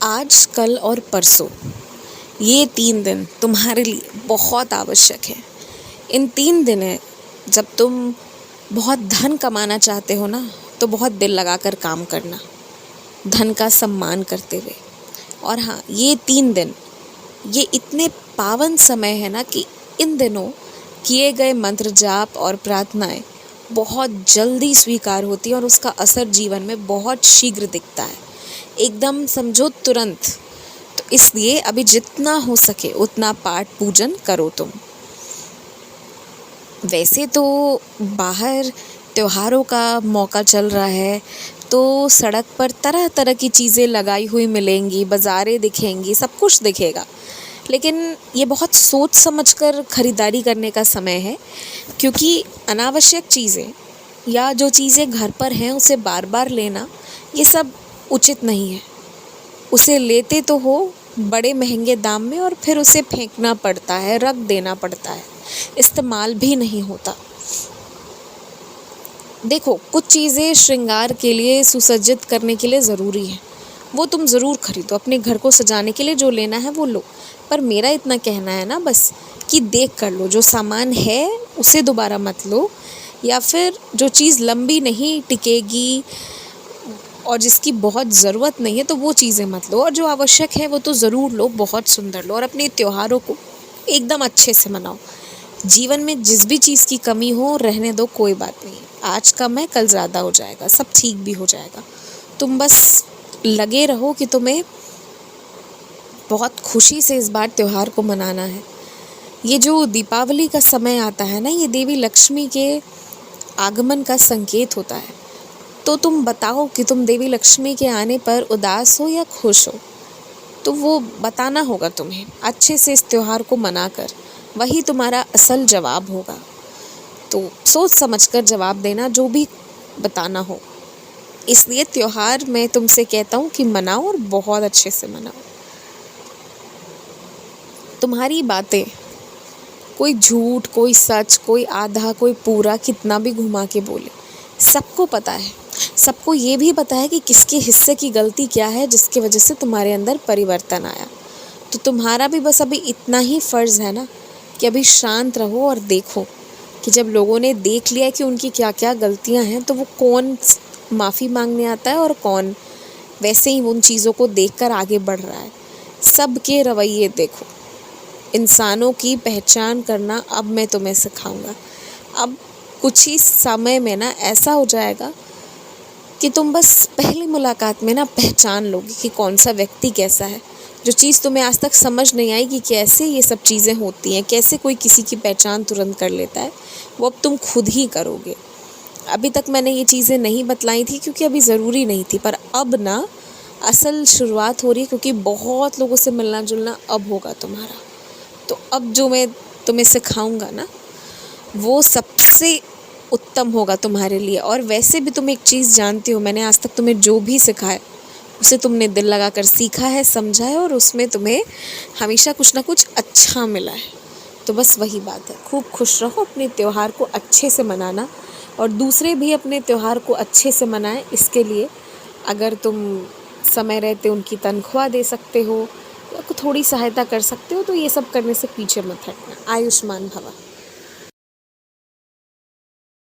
आज, कल और परसों, ये 3 दिन तुम्हारे लिए बहुत आवश्यक है। इन 3 दिनें जब तुम बहुत धन कमाना चाहते हो ना, तो बहुत दिल लगाकर काम करना, धन का सम्मान करते हुए। और हाँ, ये 3 दिन ये इतने पावन समय है ना कि इन दिनों किए गए मंत्र जाप और प्रार्थनाएं बहुत जल्दी स्वीकार होती हैं और उसका असर जीवन में बहुत शीघ्र दिखता है, एकदम समझो तुरंत। तो इसलिए अभी जितना हो सके उतना पाठ पूजन करो तुम। वैसे तो बाहर त्योहारों का मौका चल रहा है, तो सड़क पर तरह तरह की चीज़ें लगाई हुई मिलेंगी, बाज़ारें दिखेंगी, सब कुछ दिखेगा। लेकिन ये बहुत सोच समझकर खरीदारी करने का समय है, क्योंकि अनावश्यक चीज़ें या जो चीज़ें घर पर हैं उसे बार बार लेना ये सब उचित नहीं है। उसे लेते तो हो बड़े महंगे दाम में और फिर उसे फेंकना पड़ता है, रख देना पड़ता है, इस्तेमाल भी नहीं होता। देखो, कुछ चीज़ें श्रृंगार के लिए, सुसज्जित करने के लिए ज़रूरी हैं, वो तुम ज़रूर खरीदो। अपने घर को सजाने के लिए जो लेना है वो लो। पर मेरा इतना कहना है ना बस कि देख कर लो, जो सामान है उसे दोबारा मत लो, या फिर जो चीज़ लंबी नहीं टिकेगी और जिसकी बहुत ज़रूरत नहीं है तो वो चीज़ें मत लो, और जो आवश्यक है वो तो ज़रूर लो, बहुत सुंदर लो। और अपने त्योहारों को एकदम अच्छे से मनाओ। जीवन में जिस भी चीज़ की कमी हो रहने दो, कोई बात नहीं। आज कम है, कल ज़्यादा हो जाएगा, सब ठीक भी हो जाएगा। तुम बस लगे रहो कि तुम्हें बहुत खुशी से इस बार त्योहार को मनाना है। ये जो दीपावली का समय आता है ना, ये देवी लक्ष्मी के आगमन का संकेत होता है। तो तुम बताओ कि तुम देवी लक्ष्मी के आने पर उदास हो या खुश हो, तो वो बताना होगा तुम्हें अच्छे से इस त्योहार को मनाकर। वही तुम्हारा असल जवाब होगा। तो सोच समझकर जवाब देना, जो भी बताना हो। इसलिए त्योहार मैं तुमसे कहता हूँ कि मनाओ और बहुत अच्छे से मनाओ। तुम्हारी बातें कोई झूठ, कोई सच, कोई आधा, कोई पूरा, कितना भी घुमा के बोले, सबको पता है। सबको ये भी पता है कि किसके हिस्से की गलती क्या है जिसकी वजह से तुम्हारे अंदर परिवर्तन आया। तो तुम्हारा भी बस अभी इतना ही फ़र्ज़ है ना कि अभी शांत रहो और देखो कि जब लोगों ने देख लिया कि उनकी क्या क्या गलतियां हैं, तो वो कौन माफ़ी मांगने आता है और कौन वैसे ही उन चीज़ों को देखकर आगे बढ़ रहा है। सबके रवैये देखो। इंसानों की पहचान करना अब मैं तुम्हें सिखाऊंगा। अब कुछ ही समय में ना ऐसा हो जाएगा कि तुम बस पहली मुलाकात में ना पहचान लोगे कि कौन सा व्यक्ति कैसा है। जो चीज़ तुम्हें आज तक समझ नहीं आई कि कैसे ये सब चीज़ें होती हैं, कैसे कोई किसी की पहचान तुरंत कर लेता है, वो अब तुम खुद ही करोगे। अभी तक मैंने ये चीज़ें नहीं बतलाई थी क्योंकि अभी ज़रूरी नहीं थी, पर अब ना असल शुरुआत हो रही है, क्योंकि बहुत लोगों से मिलना जुलना अब होगा तुम्हारा। तो अब जो मैं तुम्हें सिखाऊंगा ना, वो सबसे उत्तम होगा तुम्हारे लिए। और वैसे भी तुम एक चीज़ जानती हो, मैंने आज तक तुम्हें जो भी सिखाया उसे तुमने दिल लगाकर सीखा है, समझा है, और उसमें तुम्हें हमेशा कुछ ना कुछ अच्छा मिला है। तो बस वही बात है। खूब खुश रहो, अपने त्यौहार को अच्छे से मनाना, और दूसरे भी अपने त्यौहार को अच्छे से मनाएं। इसके लिए अगर तुम समय रहते उनकी तनख्वाह दे सकते हो या थोड़ी सहायता कर सकते हो, तो ये सब करने से पीछे मत हटना। आयुष्मान भवा।